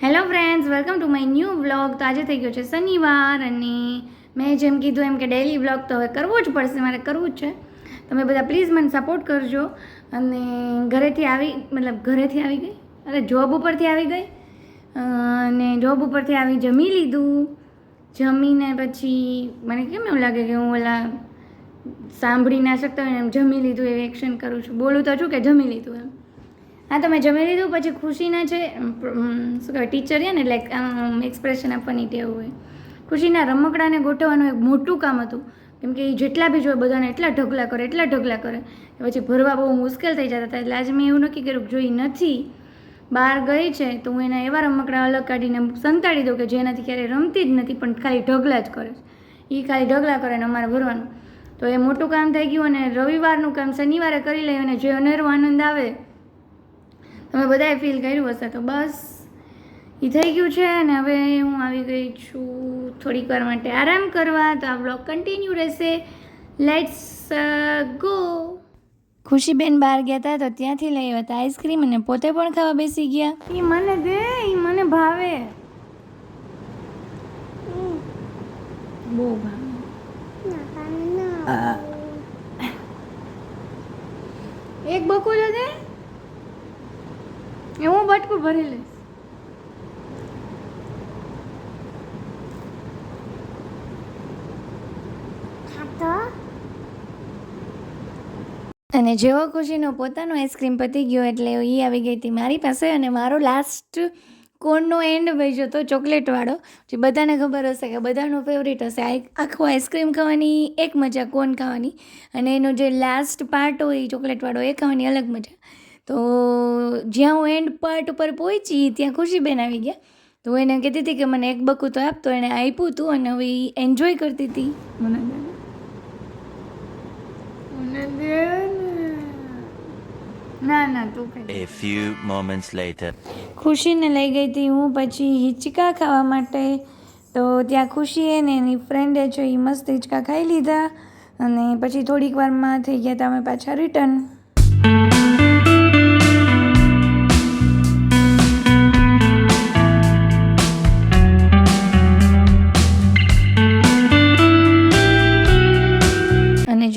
Hello friends, welcome to my new vlog. તો આજે થઈ ગયો છે શનિવાર અને મેં જેમ કીધું એમ કે ડેઇલી વ્લોગ તો હવે કરવો જ પડશે, મારે કરવું જ છે. તમે બધા પ્લીઝ મને સપોર્ટ કરજો. અને ઘરેથી આવી ગઈ, અરે જોબ ઉપરથી આવી ગઈ અને જોબ ઉપરથી આવી જમી લીધું. જમીને પછી મને કેમ એવું લાગે કે હું ઓલા સાંભળી ના શકતા હોય એમ જમી લીધું એવી એક્શન કરું છું. બોલું તો છું કે જમી લીધું એમ. હા, તો મેં જમી લીધું. પછી ખુશીના છે શું કહેવાય, ટીચર છે ને, એટલે એક્સપ્રેશન આપવાની ટેવ હોય. ખુશીના રમકડાને ગોઠવવાનું એક મોટું કામ હતું, કેમ કે એ જેટલા બી જોઈએ બધાને એટલા ઢગલા કરે કે પછી ભરવા બહુ મુશ્કેલ થઈ જતા હતા. એટલે આજે મેં એવું નક્કી કર્યું કે જો એ નથી બહાર ગઈ છે તો હું એના એવા રમકડા અલગ કાઢીને સંતાડી દઉં કે જેનાથી ક્યારેય રમતી જ નથી, પણ ખાલી ઢગલા જ કરે છે. એ ખાલી ઢગલા કરે ને અમારે ભરવાનું. તો એ મોટું કામ થઈ ગયું અને રવિવારનું કામ શનિવારે કરી લઈએ અને જે અનેરો આનંદ આવે તમે બધાએ ફીલ કર્યું હશે. તો બસ એ થઈ ગયું છે અને હવે હું આવી ગઈ છું થોડીક વાર માટે આરામ કરવા. તો આ વ્લોગ કન્ટિન્યુ રહેશે. Let's go. ખુશીબેન બહાર ગયા હતા તો ત્યાંથી લઈ આવ્યા હતા આઈસ્ક્રીમ અને પોતે પણ ખાવા બેસી ગયા. એ મને દે, એ મને ભાવે, બહુ ભાવે. એક બકુલો દે, હું બટકું ભરી લઈશ. અને જેવો ખુશીનો પોતાનો આઈસ્ક્રીમ પતી ગયો એટલે એ આવી ગઈ હતી મારી પાસે અને મારો લાસ્ટ કોનનો એન્ડ બચ્યો હતો ચોકલેટવાળો. જે બધાને ખબર હશે કે બધાનો ફેવરિટ હશે. આખો આઈસ્ક્રીમ ખાવાની એક મજા, કોન ખાવાની, અને એનો જે લાસ્ટ પાર્ટ હોય એ ચોકલેટવાળો એ ખાવાની અલગ મજા. તો જ્યાં હું એન્ડ પાર્ટ ઉપર પહોંચી ત્યાં ખુશીબેન આવી ગયા. તો એને કહેતી હતી કે મને એક બકું તો આપતો, એણે આપ્યું હતું અને હવે એ એન્જોય કરતી હતી. ના તું A few moments later. ખુશીને લઈ ગઈ હતી હું પછી હિંચકા ખાવા માટે. તો ત્યાં ખુશીએ ને એની ફ્રેન્ડે જો એ મસ્ત હિંચકા ખાઈ લીધા અને પછી થોડીક વારમાં થઈ ગયા હતા અમે પાછા રિટર્ન.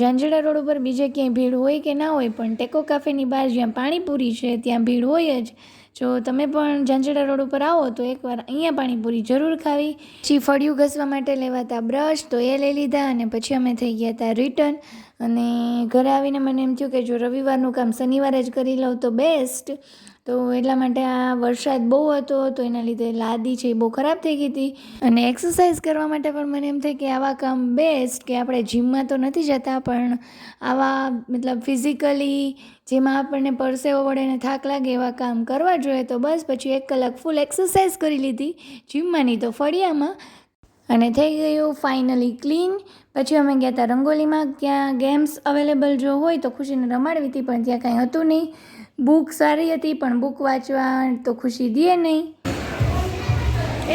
ઝાંઝડા રોડ ઉપર બીજે ક્યાંય ભીડ હોય કે ના હોય, પણ ટેકો કાફેની બહાર જ્યાં પાણીપુરી છે ત્યાં ભીડ હોય જ. જો તમે પણ ઝાંઝડા રોડ ઉપર આવો તો એકવાર અહીંયા પાણીપુરી જરૂર ખાવી. પછી ફળિયું ઘસવા માટે લેવાતા બ્રશ તો એ લઈ લીધા અને પછી અમે થઈ ગયા હતા રિટર્ન. અને ઘરે આવીને મને એમ થયું કે જો રવિવારનું કામ શનિવારે જ કરી લઉં તો બેસ્ટ. તો એટલા માટે આ વરસાદ બહુ હતો તો એના લીધે લાદી છે એ બહુ ખરાબ થઈ ગઈ હતી. અને એક્સરસાઇઝ કરવા માટે પણ મને એમ થાય કે આવા કામ બેસ્ટ, કે આપણે જિમમાં તો નથી જતા પણ આવા ફિઝિકલી જેમાં આપણને પરસેવો વળે ને થાક લાગે એવા કામ કરવા જોઈએ. તો બસ પછી 1 કલાક ફૂલ એક્સરસાઇઝ કરી લીધી, જિમમાં નહીં તો ફળિયામાં, અને થઈ ગયું ફાઇનલી ક્લીન. પછી અમે ગયા હતા રંગોલીમાં. ત્યાં ગેમ્સ અવેલેબલ જો હોય તો ખુશીને રમાડવી હતી પણ ત્યાં કાંઈ હતું નહીં. બુક સારી હતી પણ બુક વાંચવા તો ખુશી દે નહીં.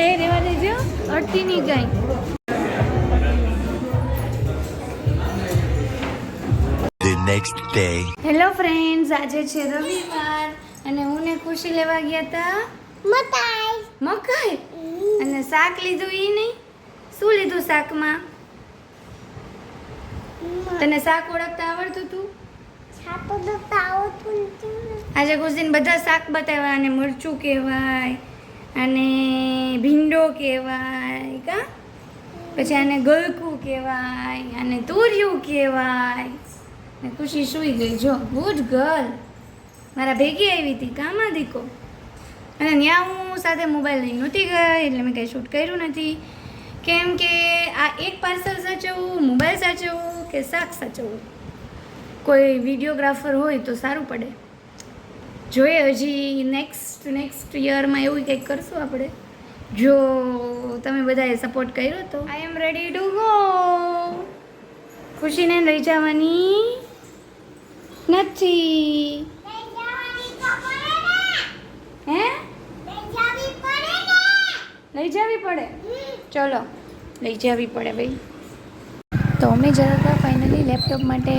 એ રેવા દેજો, અડતી નહીં કાંઈ. The next day. Hello friends, આજે છે રવિવાર અને હું ને ખુશી લેવા ગયા હતા મકાઈ અને શાક લીધું. ઈ નહીં, શું લીધું શાકમાં? તને શાક ઓળખતા આવડતું હતું? આજે ખુશીને બધા શાક બતાવ્યા, અને મરચું કહેવાય અને ભીંડો કહેવાય કા, પછી આને ગલકું કહેવાય અને તુરિયું કહેવાય. ને ખુશી સૂઈ ગઈ. જો ગુડ ગર્લ, મારા ભેગી આવી હતી કામાં દીકો. અને ત્યાં હું સાથે મોબાઈલ લઈ નહોતી ગઈ એટલે મેં કંઈ શૂટ કર્યું નથી, કેમ કે આ એક પાર્સલ સાચવવું, મોબાઈલ સાચવવું કે શાક સાચવવું, કોઈ વિડીયોગ્રાફર હોય તો સારું પડે. જોઈએ હજી નેક્સ્ટ યરમાં એવું કંઈક કરશું આપણે, જો તમે બધાએ સપોર્ટ કર્યો તો. આઈ એમ રેડી ટુ ગો. ખુશીને લઈ જવાની નથી. હે? લઈ જવી પડે? ચલો લઈ જવી પડે ભાઈ. તો અમે જતા હતા ફાઇનલી લેપટોપ માટે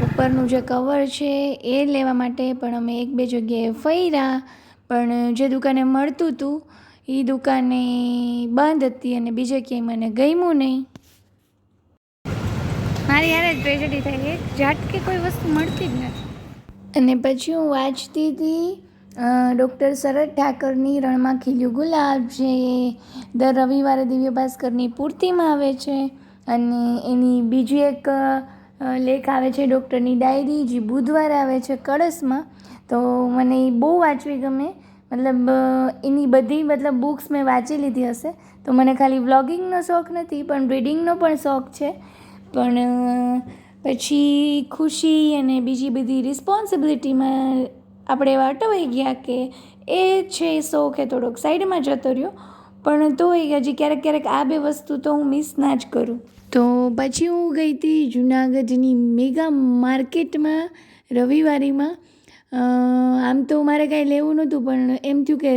ઉપરનું જે કવર છે એ લેવા માટે, પણ અમે 1-2 જગ્યાએ ફર્યા પણ જે દુકાને મળતું હતું એ દુકાને બંધ હતી અને બીજે ક્યાંય મને ગમ્યું નહીં. મારી યાર જ ટ્રેજેડી થઈ ગઈ, ઝાટકે કોઈ વસ્તુ મળતી જ નથી. અને પછી હું વાંચતી હતી ડૉક્ટર શરદ ઠાકરની રણમાં ખીલ્યું ગુલાબ, જે દર રવિવારે દિવ્ય ભાસ્કરની પૂર્તિમાં આવે છે. અને એની બીજી એક લેખ આવે છે ડૉક્ટરની ડાયરી, જે બુધવારે આવે છે કળશમાં. તો મને એ બહુ વાંચવી ગમે, મતલબ એની બધી બુક્સ મેં વાંચી લીધી હશે. તો મને ખાલી વ્લોગિંગનો શોખ નથી પણ રીડિંગનો પણ શોખ છે. પણ પછી ખુશી અને બીજી બધી રિસ્પોન્સિબિલિટીમાં આપણે એવા અટવાઈ ગયા કે એ છે શોખ એ થોડોક સાઈડમાં જતો રહ્યો. પણ તોય હજી ક્યારેક ક્યારેક આ બે વસ્તુ તો હું મિસ ના જ કરું. તો પછી હું ગઈ હતી જુનાગઢની મેગા માર્કેટમાં રવિવારીમાં. આમ તો મારે કાંઈ લેવું નહોતું પણ એમ થયું કે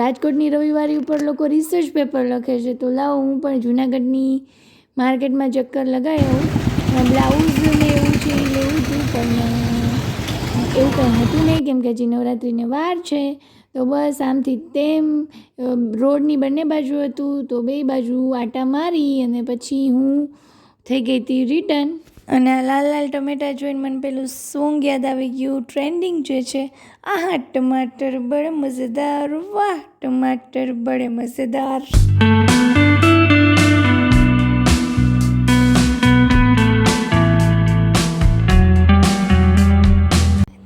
રાજકોટની રવિવારી ઉપર લોકો રિસર્ચ પેપર લખે છે, તો લાવો હું પણ જુનાગઢની માર્કેટમાં ચક્કર લગાવી આવું. બ્લાઉઝ ને એવું છે એ લેવું હતું પણ એવું કંઈ હતું નહીં, કેમ કે હજી નવરાત્રિને વાર છે. તો બસ આમથી તેમ રોડની બંને બાજુ હતું, તો બે બાજુ આટા મારી અને પછી હું થઈ ગઈ હતી રિટર્ન. અને આ લાલ લાલ ટમેટા જોઈને મને પેલું સોંગ યાદ આવી ગયું, ટ્રેન્ડિંગ જે છે, આહા ટમાટર બડે મજેદાર, વાહ ટમાટર બડે મજેદાર.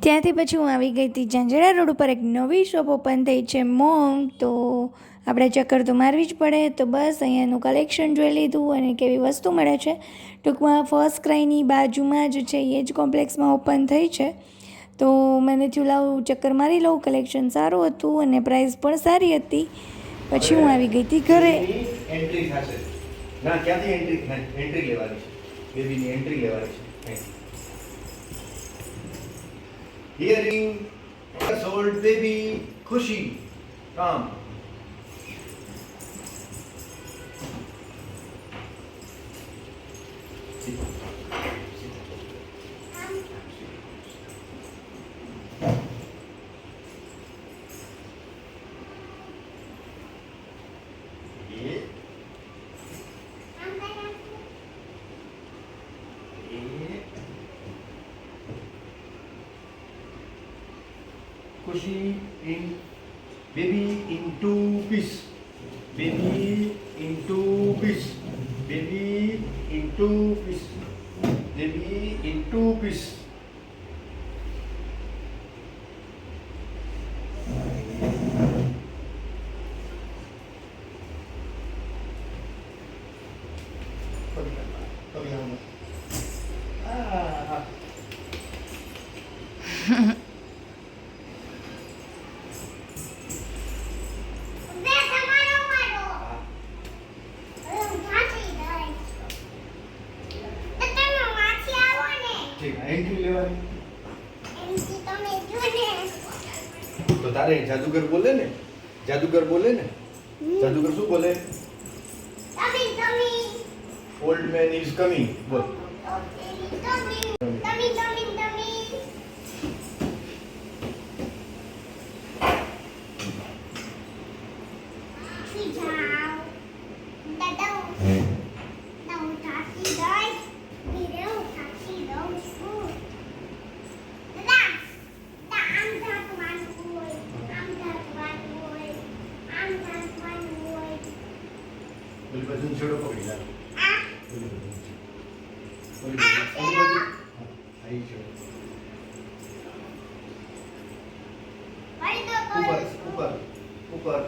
ત્યાંથી પછી હું આવી ગઈ હતી ઝાંઝરા રોડ ઉપર એક નવી શોપ ઓપન થઈ છે મોંગ. તો આપણે ચક્કર તો મારવી જ પડે. તો બસ અહીંયાનું કલેક્શન જોઈ લીધું અને કેવી વસ્તુ મળે છે. ટૂંકમાં ફર્સ્ટ ક્રાઈની બાજુમાં જ છે, એ જ કોમ્પ્લેક્સમાં ઓપન થઈ છે. તો મને થયું લાવું ચક્કર મારી લઉં, કલેક્શન સારું હતું અને પ્રાઇસ પણ સારી હતી. પછી હું આવી ગઈ હતી ઘરે. એન્ટ્રી થશે ના, ક્યાંથી એન્ટ્રી લેવાની છે, બેબીની એન્ટ્રી લેવાની છે. Hearing sold baby Khushi, come. Sit. Khushi in baby in two piece, baby in two piece, baby in two piece, baby in two piece. Entry લેવાની તો તારે જાદુગર બોલે ને, જાદુગર બોલે ને, જાદુગર શું બોલે? ઓલ્ડ મેન ઇઝ કમિંગ બોલ. બોલી બધું છેડો પકડી લા. બોલી બધું આઈ છે ઉપર ઉપર ઉપર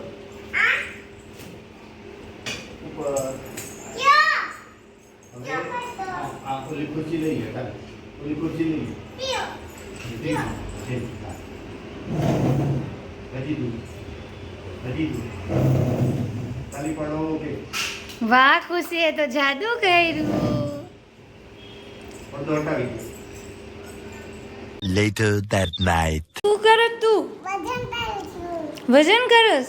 ઉપર. આ ઓલી ખુરશી લઈ લે, તારે ઓલી ખુરશી લઈ લે. હજી તું ખાલી પણ ઓકે. વાહ ખુશીએ તો જાદુ કર્યું. પડદો હટાવી દે. Later that night. શું કરો તું? વજન કરસ?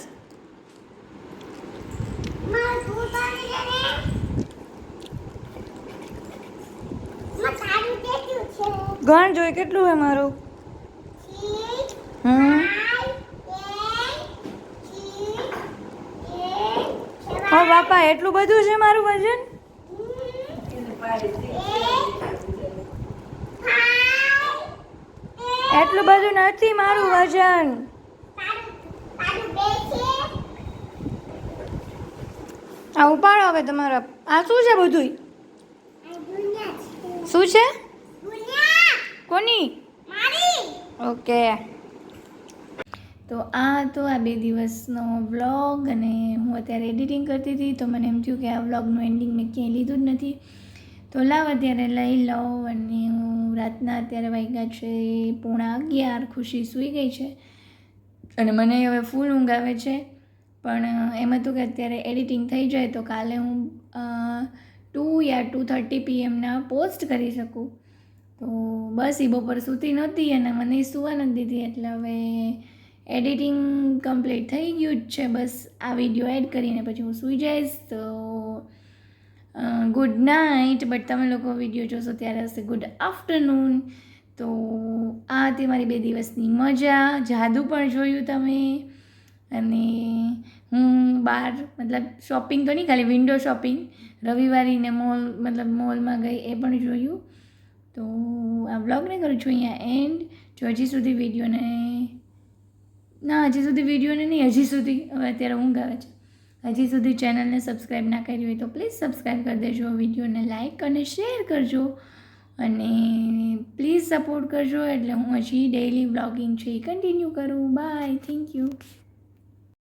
ગણ જોઈ કેટલું હે મારું? હા બાપા એટલું બધું છે મારું વજન? એટલું બધું નથી મારું વજન. આ ઉપાડો હવે તમારા. આ શું છે બધું? શું છે? કોની? ઓકે. તો આ તો આ 2 દિવસનો વ્લોગ અને હું અત્યારે એડિટિંગ કરતી હતી તો મને એમ થયું કે આ વ્લોગનું એન્ડિંગ મેં ક્યાંય લીધું જ નથી તો લાવ અત્યારે લઈ લઉં. અને હું રાતના અત્યારે વાગ્યા છે 11:30. ખુશી સૂઈ ગઈ છે અને મને હવે ફૂલ ઊંઘ આવે છે. પણ એમ હતું કે અત્યારે એડિટિંગ થઈ જાય તો કાલે હું 2 યા 2:30 PM પોસ્ટ કરી શકું. તો બસ એ બપોર સૂતી નહોતી અને મને સૂવા નથી દીધી એટલે હવે એડિટિંગ કમ્પ્લીટ થઈ ગયું જ છે. બસ આ વિડીયો એડ કરીને પછી હું સૂઈ જઈશ. તો ગુડ નાઇટ. બટ તમે લોકો વિડીયો જોશો ત્યારે હશે ગુડ આફ્ટરનૂન. તો આ હતી મારી 2 દિવસની મજા. જાદુ પણ જોયું તમે. અને હું બહાર મતલબ શોપિંગ તો નહીં, ખાલી વિન્ડો શોપિંગ રવિવારીને મોલમાં ગઈ એ પણ જોયું. તો આ વ્લોગને કરું છું અહીંયા એન્ડ. જો હજી સુધી વિડીયોને નહીં, હજી સુધી હવે અત્યારે ઊંઘ આવે છે, હજી સુધી ચેનલને સબસ્ક્રાઈબ ના કરી હોય તો પ્લીઝ સબસ્ક્રાઈબ કરી દેજો. વિડીયોને લાઇક અને શેર કરજો અને પ્લીઝ સપોર્ટ કરજો એટલે હું હજી ડેઈલી વ્લોગિંગ છે એ કન્ટિન્યુ કરું. બાય. Thank you.